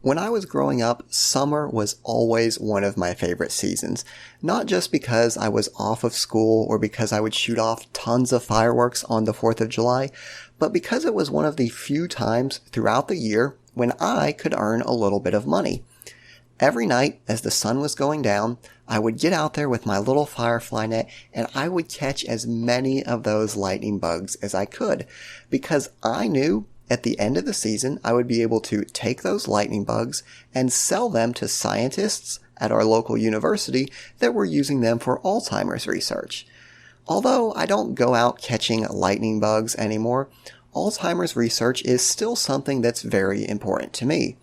When I was growing up, summer was always one of my favorite seasons. Not just because I was off of school or because I would shoot off tons of fireworks on the 4th of July, but because it was one of the few times throughout the year when I could earn a little bit of money. Every night, as the sun was going down, I would get out there with my little firefly net and I would catch as many of those lightning bugs as I could, because I knew at the end of the season, I would be able to take those lightning bugs and sell them to scientists at our local university that were using them for Alzheimer's research. Although I don't go out catching lightning bugs anymore, Alzheimer's research is still something that's very important to me.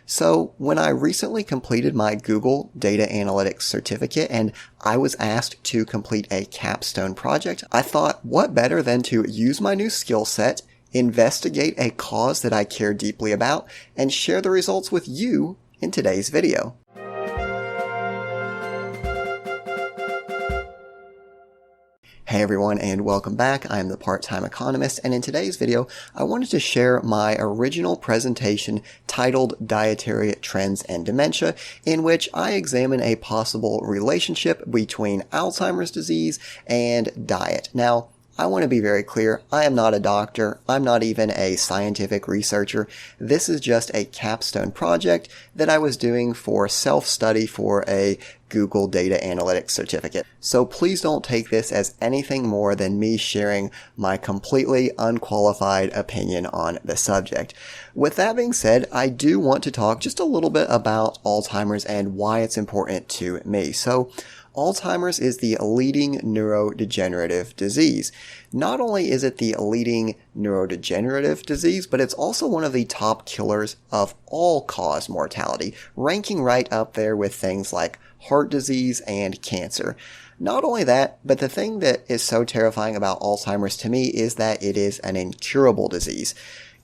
So when I recently completed my Google Data Analytics certificate and I was asked to complete a capstone project, I thought, what better than to use my new skill set, investigate a cause that I care deeply about, and share the results with you in today's video. Hey everyone, and welcome back. I am the Part-Time Economist, and in today's video, I wanted to share my original presentation titled Dietary Trends and Dementia, in which I examine a possible relationship between Alzheimer's disease and diet. Now, I want to be very clear, I am not a doctor, I'm not even a scientific researcher. This is just a capstone project that I was doing for self-study for a Google Data Analytics certificate. So please don't take this as anything more than me sharing my completely unqualified opinion on the subject. With that being said, I do want to talk just a little bit about Alzheimer's and why it's important to me. So, Alzheimer's is the leading neurodegenerative disease. Not only is it the leading neurodegenerative disease, but it's also one of the top killers of all-cause mortality, ranking right up there with things like heart disease and cancer. Not only that, but the thing that is so terrifying about Alzheimer's to me is that it is an incurable disease.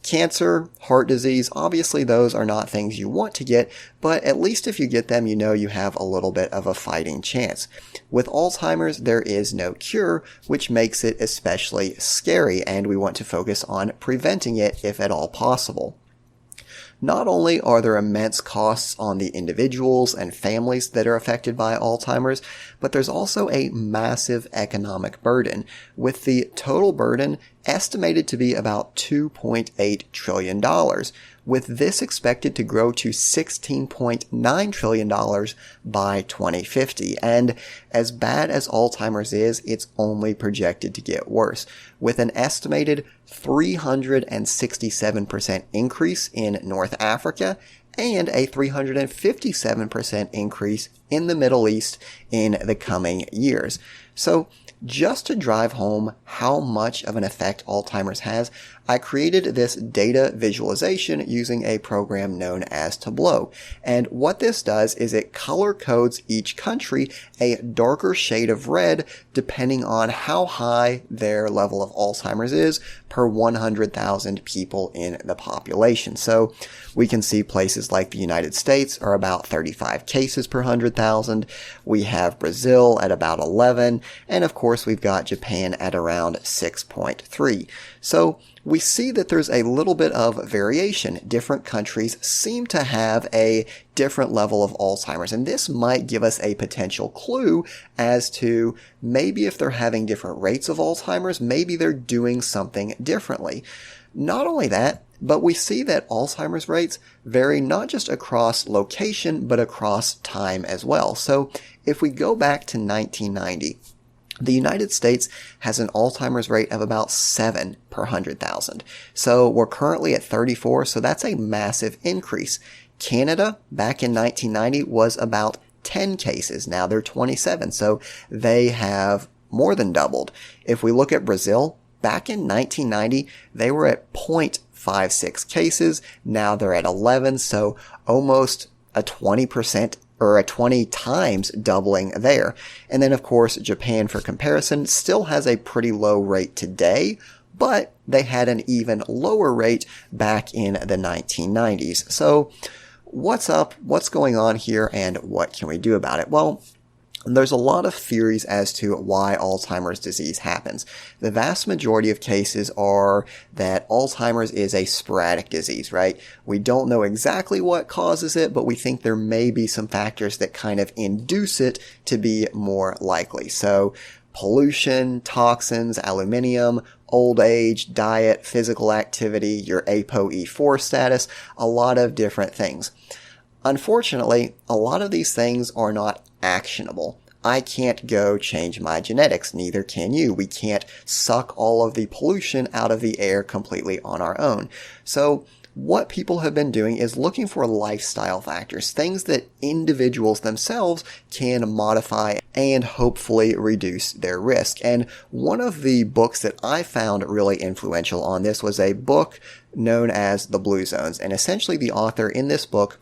Cancer, heart disease, obviously those are not things you want to get, but at least if you get them, you know you have a little bit of a fighting chance. With Alzheimer's, there is no cure, which makes it especially scary, and we want to focus on preventing it if at all possible. Not only are there immense costs on the individuals and families that are affected by Alzheimer's, but there's also a massive economic burden, with the total burden estimated to be about $2.8 trillion, with this expected to grow to $16.9 trillion by 2050. And as bad as Alzheimer's is, it's only projected to get worse, with an estimated 367% increase in North Africa and a 357% increase in the Middle East in the coming years. So, just to drive home how much of an effect Alzheimer's has, I created this data visualization using a program known as Tableau. And what this does is it color codes each country a darker shade of red depending on how high their level of Alzheimer's is per 100,000 people in the population. So we can see places like the United States are about 35 cases per 100,000. We have Brazil at about 11. And of course, we've got Japan at around 6.3. So we see that there's a little bit of variation. Different countries seem to have a different level of Alzheimer's, and this might give us a potential clue as to maybe if they're having different rates of Alzheimer's, maybe they're doing something differently. Not only that, but we see that Alzheimer's rates vary not just across location, but across time as well. So if we go back to 1990, the United States has an Alzheimer's rate of about 7 per 100,000. So we're currently at 34, so that's a massive increase. Canada, back in 1990, was about 10 cases. Now they're 27, so they have more than doubled. If we look at Brazil, back in 1990, they were at 0.56 cases. Now they're at 11, so almost a 20% or a 20 times doubling there. And then, of course, Japan, for comparison, still has a pretty low rate today, but they had an even lower rate back in the 1990s. So what's up? What's going on here? And what can we do about it? Well, There's a lot of theories as to why Alzheimer's disease happens. The vast majority of cases are that Alzheimer's is a sporadic disease, right? We don't know exactly what causes it, but we think there may be some factors that kind of induce it to be more likely. So pollution, toxins, aluminium, old age, diet, physical activity, your ApoE4 status, a lot of different things. Unfortunately, a lot of these things are not actionable. I can't go change my genetics, neither can you. We can't suck all of the pollution out of the air completely on our own. So what people have been doing is looking for lifestyle factors, things that individuals themselves can modify and hopefully reduce their risk. And one of the books that I found really influential on this was a book known as The Blue Zones. And essentially the author in this book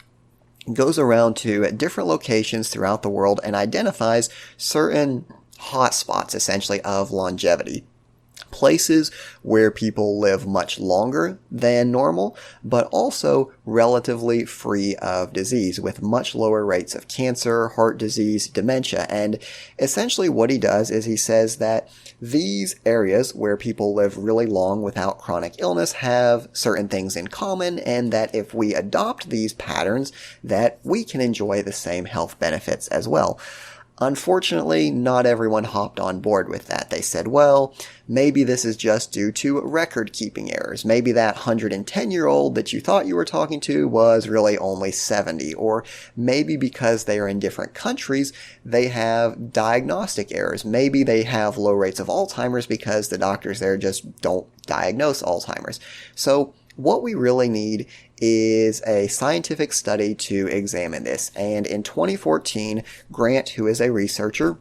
goes around to different locations throughout the world and identifies certain hotspots, essentially, of longevity. Places where people live much longer than normal, but also relatively free of disease, with much lower rates of cancer, heart disease, dementia. And essentially what he does is he says that these areas where people live really long without chronic illness have certain things in common, and that if we adopt these patterns, that we can enjoy the same health benefits as well. Unfortunately, not everyone hopped on board with that. They said, well, maybe this is just due to record-keeping errors. Maybe that 110-year-old that you thought you were talking to was really only 70. Or maybe because they are in different countries, they have diagnostic errors. Maybe they have low rates of Alzheimer's because the doctors there just don't diagnose Alzheimer's. So what we really need is a scientific study to examine this. And in 2014, Grant, who is a researcher,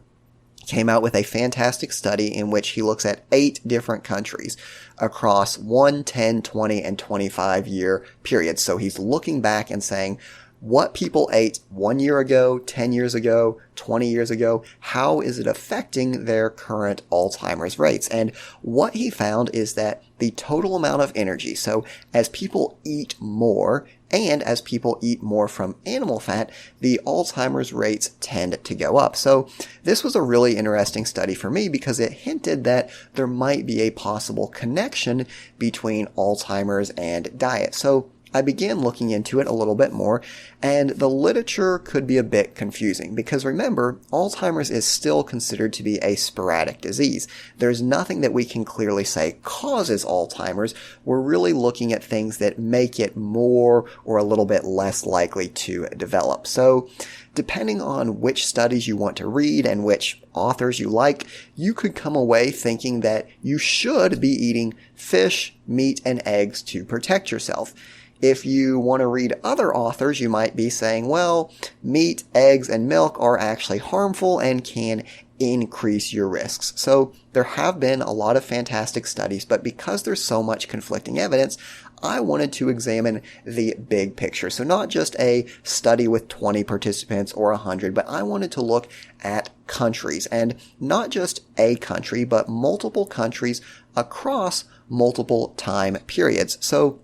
came out with a fantastic study in which he looks at 8 different countries across 1, 10, 20, and 25 year periods. So he's looking back and saying, what people ate 1 year ago, 10 years ago, 20 years ago, how is it affecting their current Alzheimer's rates? And what he found is that the total amount of energy, so as people eat more and as people eat more from animal fat, the Alzheimer's rates tend to go up. So this was a really interesting study for me because it hinted that there might be a possible connection between Alzheimer's and diet. So I began looking into it a little bit more, and the literature could be a bit confusing because remember, Alzheimer's is still considered to be a sporadic disease. There's nothing that we can clearly say causes Alzheimer's. We're really looking at things that make it more or a little bit less likely to develop. So depending on which studies you want to read and which authors you like, you could come away thinking that you should be eating fish, meat, and eggs to protect yourself. If you want to read other authors, you might be saying, well, meat, eggs, and milk are actually harmful and can increase your risks. So there have been a lot of fantastic studies, but because there's so much conflicting evidence, I wanted to examine the big picture. So not just a study with 20 participants or 100, but I wanted to look at countries, and not just a country, but multiple countries across multiple time periods. So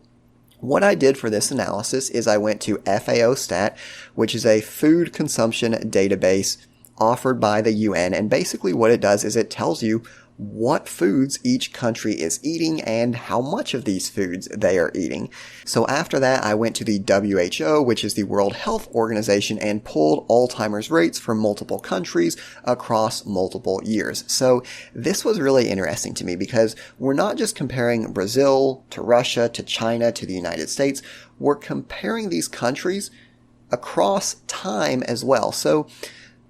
what I did for this analysis is I went to FAO Stat, which is a food consumption database offered by the UN, and basically what it does is it tells you what foods each country is eating and how much of these foods they are eating. So after that, I went to the WHO, which is the World Health Organization, and pulled Alzheimer's rates from multiple countries across multiple years. So this was really interesting to me because we're not just comparing Brazil to Russia to China to the United States, we're comparing these countries across time as well. So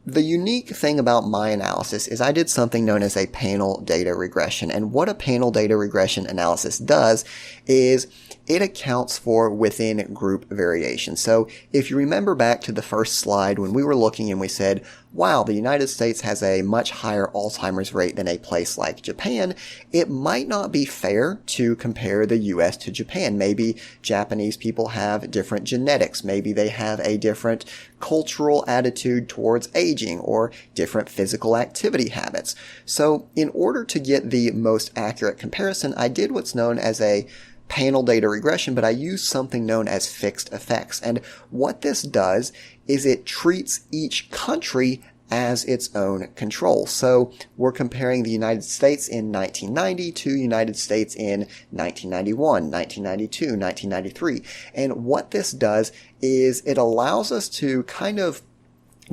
the unique thing about my analysis is I did something known as a panel data regression. And what a panel data regression analysis does is it accounts for within group variation. So if you remember back to the first slide when we were looking and we said, wow, the United States has a much higher Alzheimer's rate than a place like Japan, it might not be fair to compare the US to Japan. Maybe Japanese people have different genetics. Maybe they have a different cultural attitude towards aging or different physical activity habits. So in order to get the most accurate comparison, I did what's known as a panel data regression, but I use something known as fixed effects. And what this does is it treats each country as its own control. So we're comparing the United States in 1990 to United States in 1991, 1992, 1993. And what this does is it allows us to kind of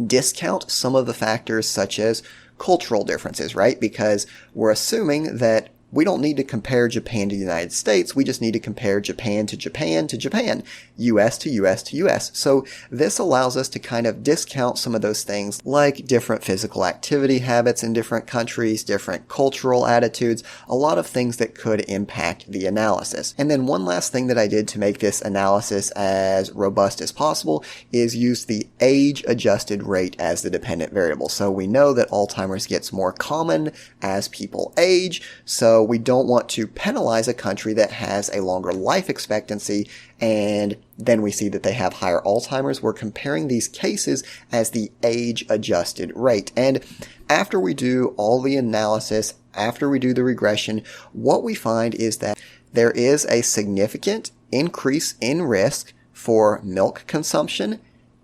discount some of the factors such as cultural differences, right? Because we're assuming that we don't need to compare Japan to the United States. We just need to compare Japan to Japan to Japan, US to US to US. So this allows us to kind of discount some of those things like different physical activity habits in different countries, different cultural attitudes, a lot of things that could impact the analysis. And then one last thing that I did to make this analysis as robust as possible is use the age-adjusted rate as the dependent variable. So we know that Alzheimer's gets more common as people age, so we don't want to penalize a country that has a longer life expectancy, and then we see that they have higher Alzheimer's. We're comparing these cases as the age-adjusted rate. And after we do all the analysis, after we do the regression, what we find is that there is a significant increase in risk for milk consumption,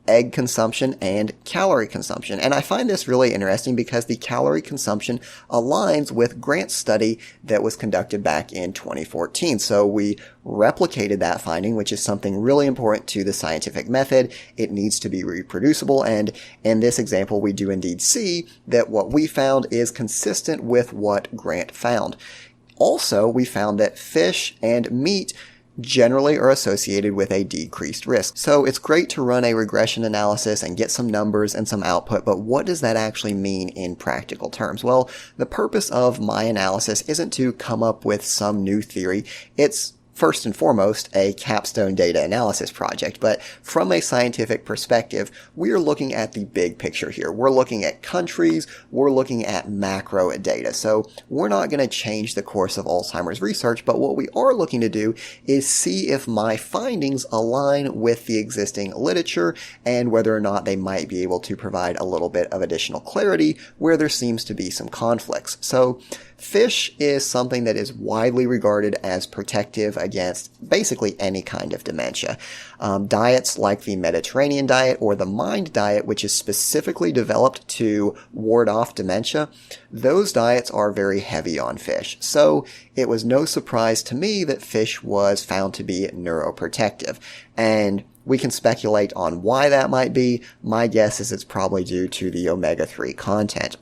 egg consumption, and calorie consumption. And I find this really interesting because the calorie consumption aligns with Grant's study that was conducted back in 2014. So we replicated that finding, which is something really important to the scientific method. It needs to be reproducible. And in this example, we do indeed see that what we found is consistent with what Grant found. Also, we found that fish and meat generally are associated with a decreased risk. So it's great to run a regression analysis and get some numbers and some output, but what does that actually mean in practical terms? Well, the purpose of my analysis isn't to come up with some new theory. It's first and foremost a Capstone data analysis project, but from a scientific perspective, we are looking at the big picture here. We're looking at countries, we're looking at macro data. So we're not going to change the course of Alzheimer's research, but what we are looking to do is see if my findings align with the existing literature and whether or not they might be able to provide a little bit of additional clarity where there seems to be some conflicts. So fish is something that is widely regarded as protective against basically any kind of dementia. Diets like the Mediterranean diet or the MIND diet, which is specifically developed to ward off dementia, those diets are very heavy on fish. So it was no surprise to me that fish was found to be neuroprotective. And we can speculate on why that might be. My guess is it's probably due to the omega-3 content.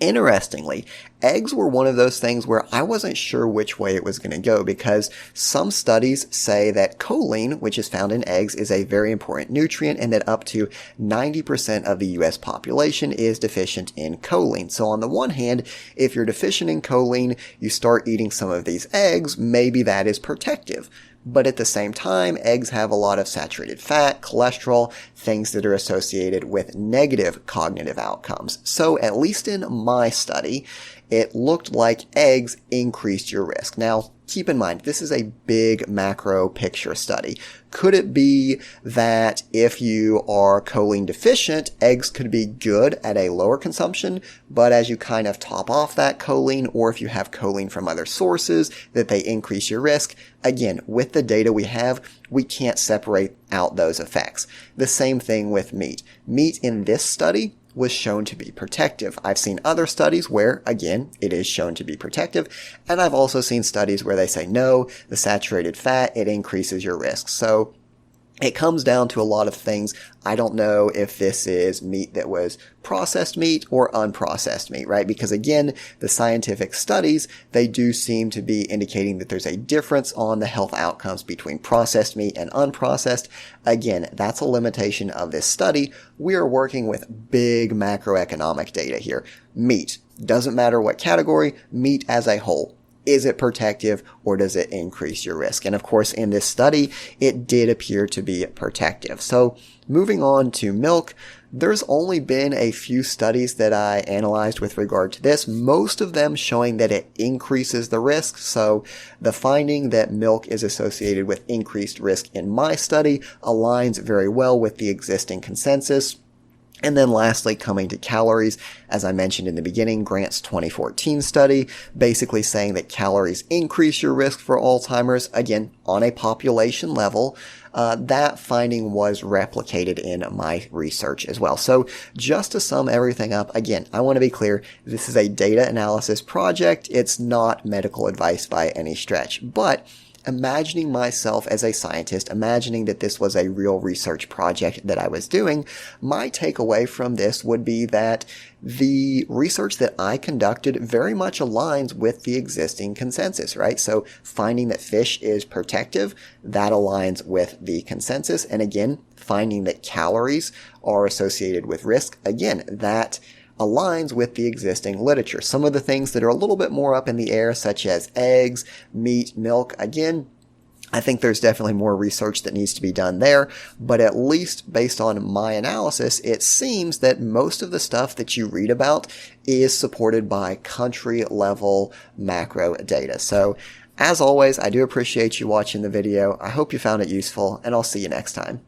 Interestingly, eggs were one of those things where I wasn't sure which way it was going to go because some studies say that choline, which is found in eggs, is a very important nutrient and that up to 90% of the US population is deficient in choline. So on the one hand, if you're deficient in choline, you start eating some of these eggs, maybe that is protective. But at the same time, eggs have a lot of saturated fat, cholesterol, things that are associated with negative cognitive outcomes. So at least in my study, it looked like eggs increased your risk. Now, keep in mind, this is a big macro picture study. Could it be that if you are choline deficient, eggs could be good at a lower consumption, but as you kind of top off that choline, or if you have choline from other sources, that they increase your risk? Again, with the data we have, we can't separate out those effects. The same thing with meat. Meat in this study was shown to be protective. I've seen other studies where, again, it is shown to be protective, and I've also seen studies where they say, no, the saturated fat, it increases your risk. So it comes down to a lot of things. I don't know if this is meat that was processed meat or unprocessed meat, right? Because again, the scientific studies, they do seem to be indicating that there's a difference on the health outcomes between processed meat and unprocessed. Again, that's a limitation of this study. We are working with big macroeconomic data here. Meat, doesn't matter what category, meat as a whole. Is it protective or does it increase your risk? And of course, in this study, it did appear to be protective. So moving on to milk, there's only been a few studies that I analyzed with regard to this, most of them showing that it increases the risk. So the finding that milk is associated with increased risk in my study aligns very well with the existing consensus. And then lastly, coming to calories, as I mentioned in the beginning, Grant's 2014 study, basically saying that calories increase your risk for Alzheimer's, again, on a population level. That finding was replicated in my research as well. So just to sum everything up, again, I want to be clear, this is a data analysis project. It's not medical advice by any stretch, but imagining myself as a scientist, imagining that this was a real research project that I was doing, my takeaway from this would be that the research that I conducted very much aligns with the existing consensus, right? So finding that fish is protective, that aligns with the consensus. And again, finding that calories are associated with risk, again, that aligns with the existing literature. Some of the things that are a little bit more up in the air, such as eggs, meat, milk, again, I think there's definitely more research that needs to be done there, but at least based on my analysis, it seems that most of the stuff that you read about is supported by country level macro data. So as always, I do appreciate you watching the video. I hope you found it useful, and I'll see you next time.